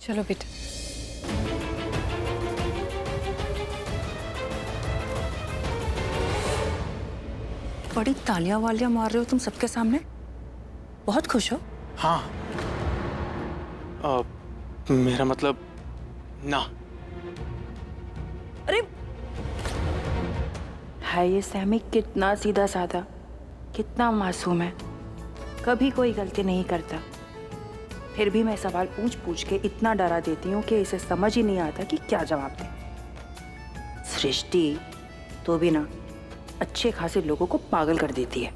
चलो बेटा। बड़ी तालियां वालियां मार रहे हो तुम सबके सामने, बहुत खुश हो? हाँ, मेरा मतलब ना। अरे है ये सैमी कितना सीधा साधा, कितना मासूम है, कभी कोई गलती नहीं करता। फिर भी मैं सवाल पूछ पूछ के इतना डरा देती हूँ कि इसे समझ ही नहीं आता कि क्या जवाब दे। सृष्टि तो भी ना अच्छे खासे लोगों को पागल कर देती है।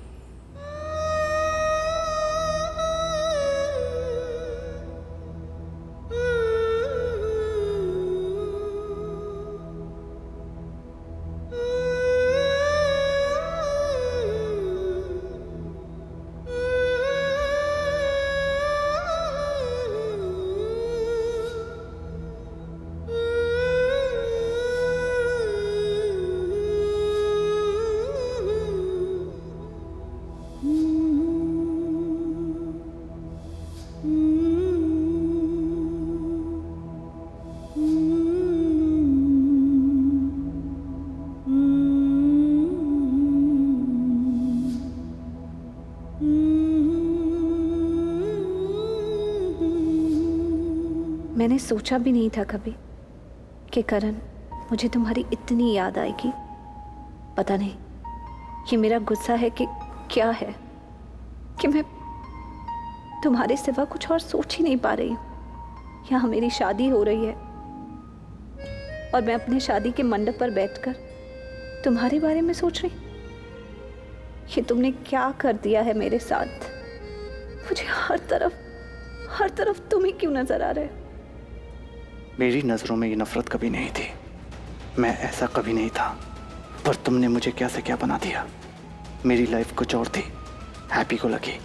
मैंने सोचा भी नहीं था कभी कि करण, मुझे तुम्हारी इतनी याद आएगी। पता नहीं ये मेरा गुस्सा है कि क्या है कि मैं तुम्हारे सिवा कुछ और सोच ही नहीं पा रही हूँ। यहाँ मेरी शादी हो रही है और मैं अपने शादी के मंडप पर बैठकर तुम्हारे बारे में सोच रही। ये तुमने क्या कर दिया है मेरे साथ? मुझे हर तरफ तुम ही क्यों नजर आ रहे हो? मेरी नजरों में ये नफरत कभी नहीं थी, मैं ऐसा कभी नहीं था, पर तुमने मुझे क्या से क्या बना दिया। मेरी लाइफ कुछ और थी, हैप्पी को लगी,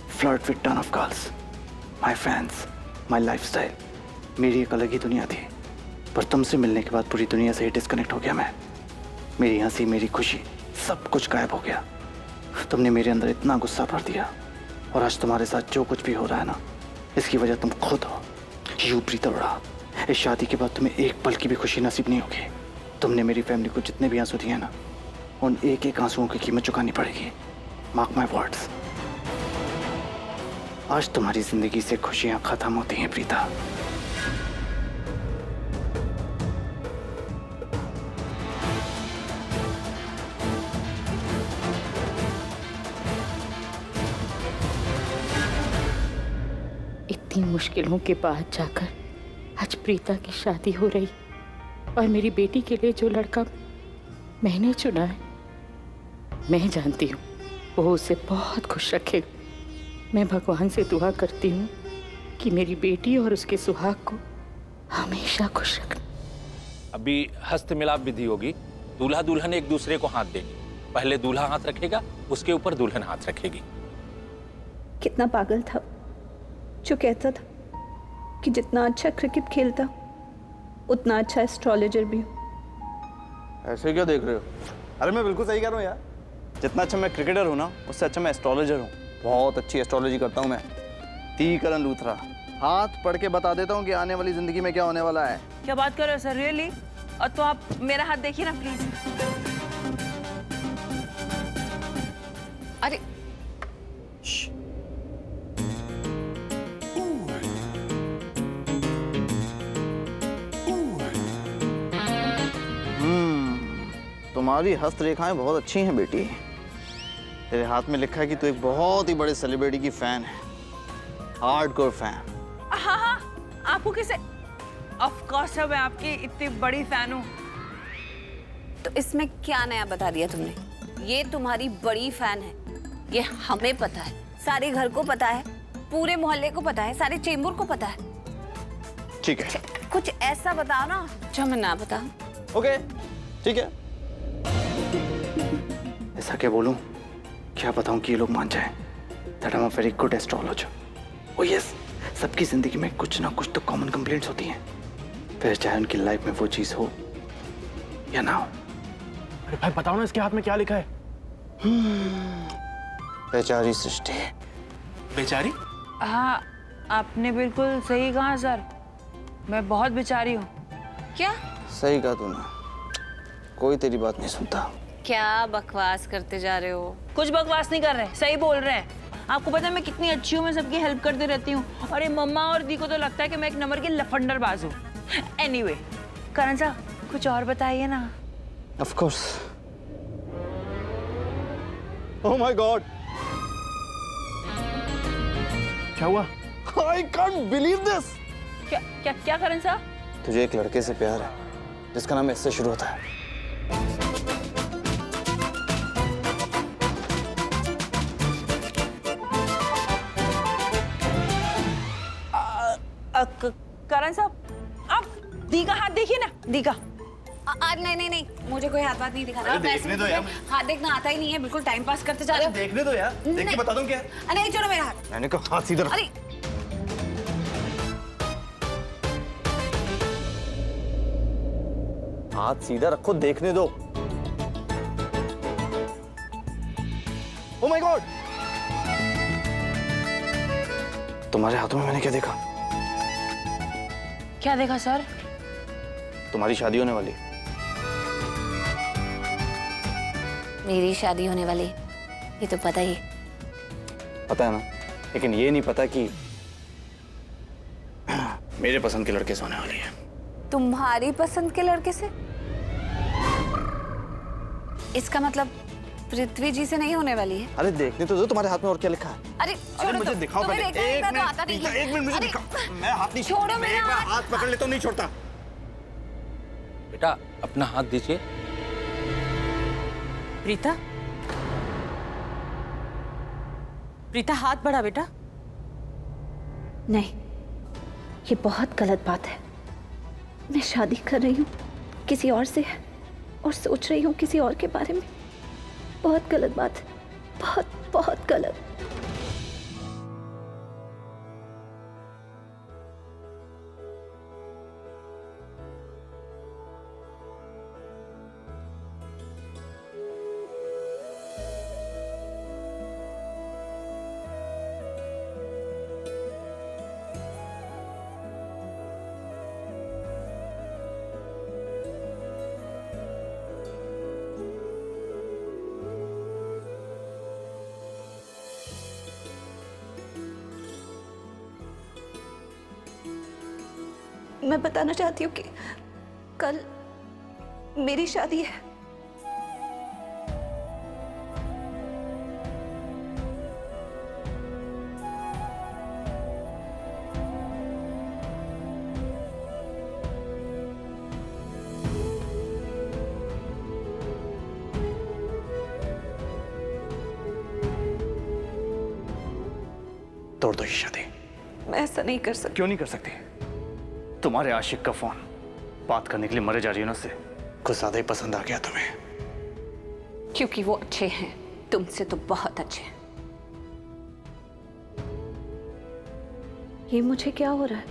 flirt with ton of girls, my fans, my lifestyle, मेरी एक अलग ही दुनिया थी। पर तुमसे मिलने के बाद पूरी दुनिया से ही डिस्कनेक्ट हो गया मैं। मेरी हंसी, मेरी खुशी, सब कुछ गायब हो गया। तुमने मेरे अंदर इतना गुस्सा भर दिया, और आज तुम्हारे साथ जो कुछ भी हो रहा है ना, इसकी वजह तुम खुद हो। यू प्रीता बड़ा, इस शादी के बाद तुम्हें एक पल की भी खुशी नसीब नहीं होगी। तुमने मेरी फैमिली को जितने भी आंसू दिए ना, उन एक एक आंसुओं की कीमत चुकानी पड़ेगी। Mark my words. आज तुम्हारी जिंदगी से खुशियां खत्म होती हैं प्रीता। इतनी मुश्किलों के बाद जाकर आज प्रीता की शादी हो रही, और मेरी बेटी के लिए जो लड़का मैंने चुना है, मैं जानती हूँ वो उसे बहुत खुश रखेगा। मैं भगवान से दुआ करती हूँ कि मेरी बेटी और उसके सुहाग को हमेशा खुश रखना। अभी हस्त मिलाप विधि होगी, दूल्हा दुल्हन एक दूसरे को हाथ देंगे। पहले दूल्हा हाथ रखेगा, उसके ऊपर दुल्हन हाथ रखेगी। कितना पागल था जो कहता था कि जितना अच्छा क्रिकेट खेलता उतना अच्छा एस्ट्रोलॉजर भी हूँ। ऐसे क्या देख रहे हो? अरे मैं बिल्कुल सही कह रहा हूँ यार। जितना अच्छा मैं क्रिकेटर हूँ ना, उससे अच्छा मैं एस्ट्रोलॉजर हूँ। बहुत अच्छी एस्ट्रोलॉजी करता हूँ मैं। टी करण लूथरा, हाथ पढ़ के बता देता हूँ कि आने वाली जिंदगी में क्या होने वाला है। क्या बात कर रहे हो सर, रियली? और तो आप मेरा हाथ देखिए ना प्लीज। अरे तुम्हारी हस्तरेखाएं बहुत अच्छी हैं बेटी। तेरे हाथ में लिखा है कि तू एक बहुत ही बड़े सेलिब्रिटी की फैन है, हार्डकोर फैन। हाँ हाँ, आपको किसे? ऑफ कोर्स मैं आपकी इतनी बड़ी फैन हूँ। तो इसमें क्या नया बता दिया तुमने? ये तुम्हारी बड़ी फैन है, ये हमें पता है, सारे घर को पता है, पूरे मोहल्ले को पता है, सारे चेंबूर को पता है। ठीक है, कुछ ऐसा बताओ ना जो मैं ना बताऊं। ओके ठीक है। ऐसा क्या बोलूं, क्या बताऊं कि ये लोग मान जाएं that I am a very good astrologer. Oh yes, सबकी जिंदगी में कुछ ना कुछ तो कॉमन कंप्लेंट्स होती हैं, फिर चाहे उनकी लाइफ में वो चीज हो या ना हो। अरे भाई बताओ ना, इसके हाथ में क्या लिखा है? बेचारी सृष्टि। बेचारी? हाँ, आपने बिल्कुल सही कहा सर। मैं बहुत बेचारी हूँ। क्या सही कहा तूने, कोई तेरी बात नहीं सुनता। क्या बकवास करते जा रहे हो? कुछ बकवास नहीं कर रहे, सही बोल रहे हैं। आपको पता है मैं कितनी अच्छी हूँ, मैं सबकी हेल्प करती रहती हूँ। और ये मम्मा और दी को तो लगता है कि मैं एक नंबर की लफंडरबाज हूँ। एनीवे, करण साहब कुछ और बताइए ना। Of course. Oh my God, क्या हुआ? I can't believe this. क्या क्या क्या करण साहब? तुझे एक लड़के से प्यार है जिसका नाम एस से शुरू होता है। करण साहब, आप दी का हाथ देखिए ना, दी का। नहीं, मुझे कोई हाथ बात नहीं दिखा रहा। देखने दो यार। हाथ देखना आता ही नहीं है, बिल्कुल टाइम पास करते जा रहे हो। देखने दो यार, देख के बता दूं क्या? नहीं, छोड़ो मेरा हाथ। मैंने कहा हाथ सीधा रख। अरे हाथ सीधा रखो, देखने दो। ओह माय गॉड, तुम्हारे हाथों में मैंने क्या देखा? क्या देखा सर? तुम्हारी शादी होने वाली। मेरी शादी होने वाली, ये तो पता ही। पता है ना, लेकिन ये नहीं पता कि मेरे पसंद के लड़के से होने वाली है। तुम्हारी पसंद के लड़के से? इसका मतलब पृथ्वी जी से नहीं होने वाली है? अरे देखने तो दो, तुम्हारे हाथ में और क्या लिखा है? अरे छोड़ो, मुझे दिखाओ तुम्हें पहले। देखना एक इतना तो मिनट, आता नहीं प्रीता, है। एक मिनट मुझे अरे, दिखाओ। मैं हाथ नहीं छोड़ो मेरा मैं हाथ। हाथ पकड़ लेता हूँ, नहीं छोड़ता। बेटा अपना हाथ दीजिए। प्रीता, प्रीता हाथ बढ़ा बेटा। नहीं, ये बहुत गलत बात है। मैं शादी कर रही हूँ किसी और से और सोच रही हूँ किसी और के बारे में। बहुत गलत बात है, बहुत बहुत गलत। मैं बताना चाहती हूँ कि कल मेरी शादी है। तोड़ दो ये शादी। मैं ऐसा नहीं कर सकती। क्यों नहीं कर सकती? तुम्हारे आशिक का फोन बात करने के लिए मरे जा रही है ना उससे। कुछ ज्यादा ही पसंद आ गया तुम्हें। क्योंकि वो अच्छे हैं, तुमसे तो बहुत अच्छे हैं। ये मुझे क्या हो रहा है?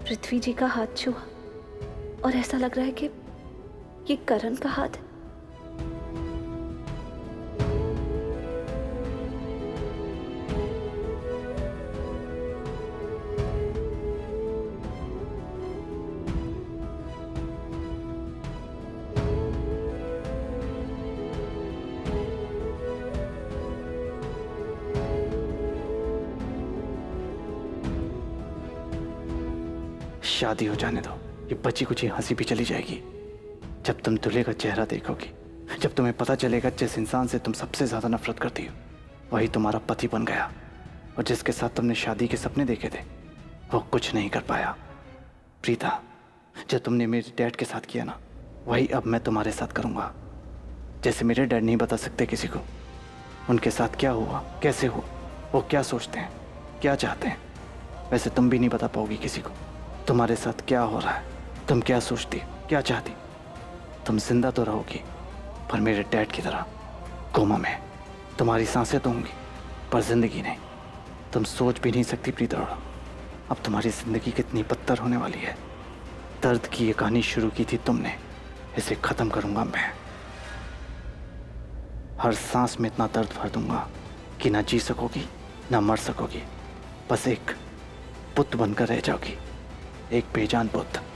पृथ्वी जी का हाथ छुआ और ऐसा लग रहा है कि ये करण का हाथ है। शादी हो जाने दो, ये बची कुछ हंसी भी चली जाएगी। जब तुम दूल्हे का चेहरा देखोगी, जब तुम्हें पता चलेगा जिस इंसान से तुम सबसे ज्यादा नफरत करती हो वही तुम्हारा पति बन गया, और जिसके साथ तुमने शादी के सपने देखे थे वो कुछ नहीं कर पाया। प्रीता, जो तुमने मेरे डैड के साथ किया ना, वही अब मैं तुम्हारे साथ करूंगा। जैसे मेरे डैड नहीं बता सकते किसी को उनके साथ क्या हुआ, कैसे हुआ, वो क्या सोचते हैं, क्या चाहते हैं, वैसे तुम भी नहीं बता पाओगी किसी को तुम्हारे साथ क्या हो रहा है, तुम क्या सोचती, क्या चाहती। तुम जिंदा तो रहोगी पर मेरे डैड की तरह कोमा में। तुम्हारी सांसें तो होंगी पर जिंदगी नहीं। तुम सोच भी नहीं सकती प्रीता अरोड़ा, अब तुम्हारी जिंदगी कितनी बदतर होने वाली है। दर्द की ये कहानी शुरू की थी तुमने, इसे खत्म करूंगा मैं। हर सांस में इतना दर्द भर दूंगा कि ना जी सकोगी ना मर सकोगी, बस एक पुत बनकर रह जाओगी। एक बेजान बुद्ध।